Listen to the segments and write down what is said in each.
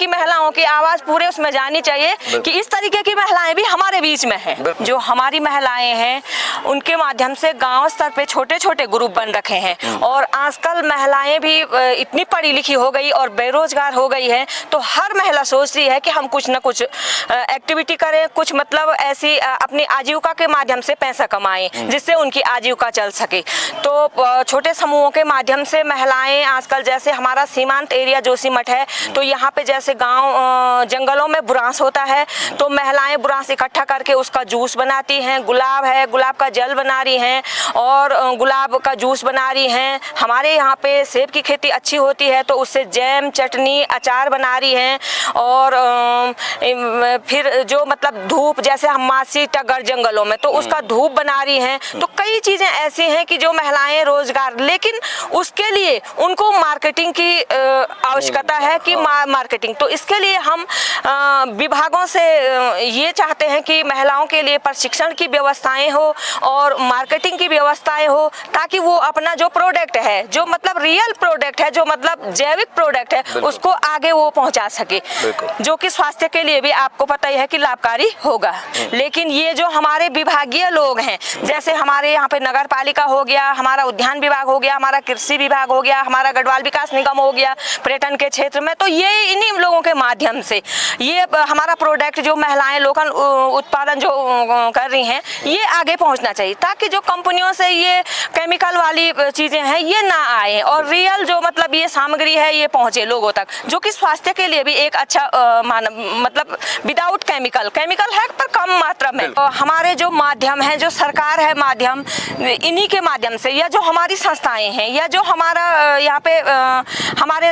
की महिलाओं की आवाज पूरे उसमें जानी चाहिए कि इस तरीके की महिलाएं भी हमारे बीच में हैं। जो हमारी महिलाएं हैं उनके माध्यम से गांव स्तर पे छोटे छोटे ग्रुप बन रखे हैं और आजकल महिलाएं भी इतनी पढ़ी लिखी हो गई और बेरोजगार हो गई है, तो हर महिला सोच रही है कि हम कुछ न कुछ एक्टिविटी करें, कुछ मतलब ऐसी अपनी आजीविका के माध्यम से पैसा कमाएं जिससे उनकी आजीविका चल सके। तो छोटे समूहों के माध्यम से महिलाएं आजकल, जैसे हमारा सीमांत एरिया जोशीमठ है, तो यहाँ पे जैसे गांव जंगलों में बुरांस होता है, तो महिलाएं बुरांस इकट्ठा करके उसका जूस बनाती हैं। गुलाब है, गुलाब का जल बना रही हैं और गुलाब का जूस बना रही हैं। हमारे यहाँ पे सेब की खेती अच्छी होती है, तो उससे जैम, चटनी, अचार बना रही हैं। और फिर जो मतलब धूप, जैसे हम मासी टगर जंगलों में, तो उसका धूप बना रही हैं। तो कई चीजें ऐसी हैं कि जो महिलाएं रोजगार, लेकिन उसके लिए उनको मार्केटिंग की आवश्यकता है कि मार्केटिंग। तो इसके लिए हम विभागों से ये चाहते हैं कि महिलाओं के लिए प्रशिक्षण की व्यवस्थाएं हो और मार्केटिंग की व्यवस्थाएं हो, ताकि वो अपना जो प्रोडक्ट है, जो मतलब रियल प्रोडक्ट है, जो मतलब जैविक प्रोडक्ट है, उसको आगे वो पहुंचा सके, जो कि स्वास्थ्य के लिए भी आपको पता ही है कि लाभकारी होगा। लेकिन ये जो हमारे विभागीय लोग हैं, जैसे हमारे यहाँ पे नगर पालिका हो गया, हमारा उद्यान विभाग हो गया, हमारा कृषि विभाग हो गया, हमारा गढ़वाल विकास निगम हो गया पर्यटन के क्षेत्र में, तो ये इन्हीं लोगों के माध्यम से ये हमारा प्रोडक्ट जो महिलाएं लोकल उत्पादन जो कर रही हैं, ये आगे पहुंचना चाहिए, ताकि जो कंपनियों से ये केमिकल वाली चीजें हैं ये ना आए और रियल जो मतलब ये सामग्री है ये पहुंचे लोगों तक, जो कि स्वास्थ्य के लिए भी एक अच्छा मतलब विदाउट केमिकल है पर कम मात्रा में। हमारे जो माध्यम है, जो सरकार है माध्यम, इन्हीं के माध्यम से, या जो हमारी संस्थाएं हैं, या जो हमारा यहाँ पे हमारे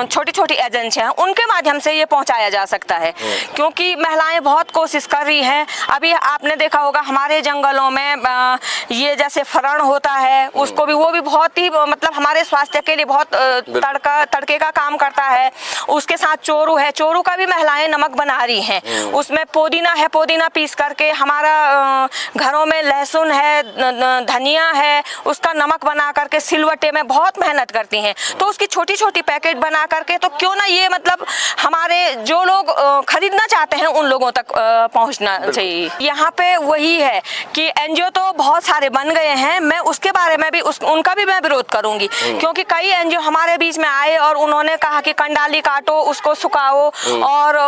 छोटी छोटी एजेंसियां हैं, उनके माध्यम से ये पहुंचाया जा सकता है, क्योंकि महिलाएं बहुत कोशिश कर रही हैं। अभी आपने देखा होगा हमारे जंगलों में ये जैसे फरण होता है, उसको भी, वो भी बहुत ही मतलब हमारे स्वास्थ्य के लिए बहुत तड़के का काम करता है। उसके साथ चोरू है, चोरू का भी महिलाएं नमक बना रही हैं। उसमें पुदीना है, पुदीना पीस करके, हमारा घरों में लहसुन है, धनिया है, उसका नमक बना करके सिलवट्टे में बहुत मेहनत करती हैं। तो उसकी छोटी छोटी पैकेट बना करके, तो क्यों ना ये मतलब हमारे जो लोग खरीदना चाहते हैं उन लोगों तक पहुंचना चाहिए। यहाँ पे वही है कि एनजीओ तो बहुत सारे बन गए हैं, मैं उसके बारे में भी उनका भी मैं विरोध करूंगी, क्योंकि कई एनजीओ हमारे बीच में आए और उन्होंने कहा कि कंडाली काटो, उसको सुखाओ, और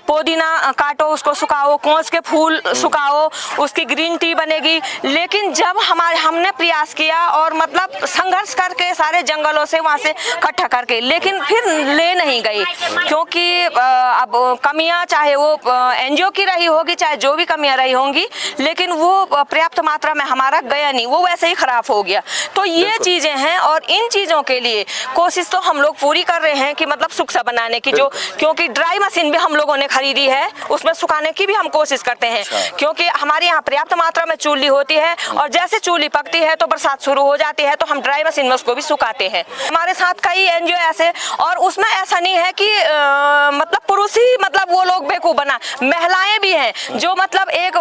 पुदीना काटो, उसको सुखाओ, कोस के फूल सुखाओ, उसकी ग्रीन टी बनेगी। लेकिन जब हमने प्रयास किया और मतलब संघर्ष करके सारे जंगलों से वहां से इकट्ठा करके, लेकिन फिर ले नहीं गई, क्योंकि अब कमियां चाहे वो एनजीओ की रही होगी, चाहे जो भी कमियां रही होंगी, लेकिन वो पर्याप्त मात्रा में हमारा गया नहीं, वो वैसे ही खराब हो गया। तो ये चीजें हैं और इन चीजों के लिए कोशिश तो हम लोग पूरी कर रहे हैं कि मतलब सुखसा बनाने की, जो क्योंकि ड्राई मशीन भी हम लोगों ने खरीदी है, उसमें सुखाने की भी हम कोशिश करते हैं, क्योंकि हमारे यहाँ पर्याप्त मात्रा में चूल्ही होती है और जैसे चूल्ही पकती है तो बरसात शुरू हो जाती है, तो हम ड्राई मशीन में उसको भी सुखाते हैं। हमारे साथ कई एनजीओ ऐसे, और उसमें ऐसा नहीं है कि मतलब पुरुष ही मतलब वो लोग बेवकूफ बना, महिलाएं भी हैं जो मतलब एक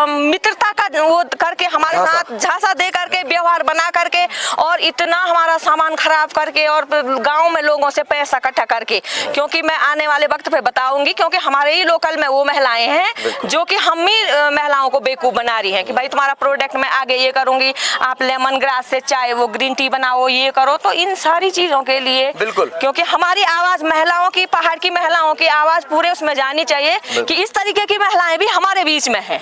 मित्रता का वो करके हमारे साथ झांसा दे करके, व्यवहार बना करके, और इतना हमारा सामान खराब करके, और गांव में लोगों से पैसा इकट्ठा करके, क्योंकि मैं आने वाले वक्त पे बताऊंगी, क्योंकि हमारे ही लोकल में वो महिलाएं हैं जो कि हम ही महिलाओं को बेवकूफ बना रही हैं कि भाई तुम्हारा प्रोडक्ट मैं आगे ये करूंगी, आप लेमन ग्रास से चाय वो ग्रीन टी बनाओ, ये करो। तो इन सारी चीजों के लिए बिल्कुल, क्योंकि हमारी आवाज महिलाओं की, पहाड़ की महिलाओं की आवाज पूरे उसमें जानी चाहिए कि इस तरीके की महिलाएं भी हमारे बीच में है।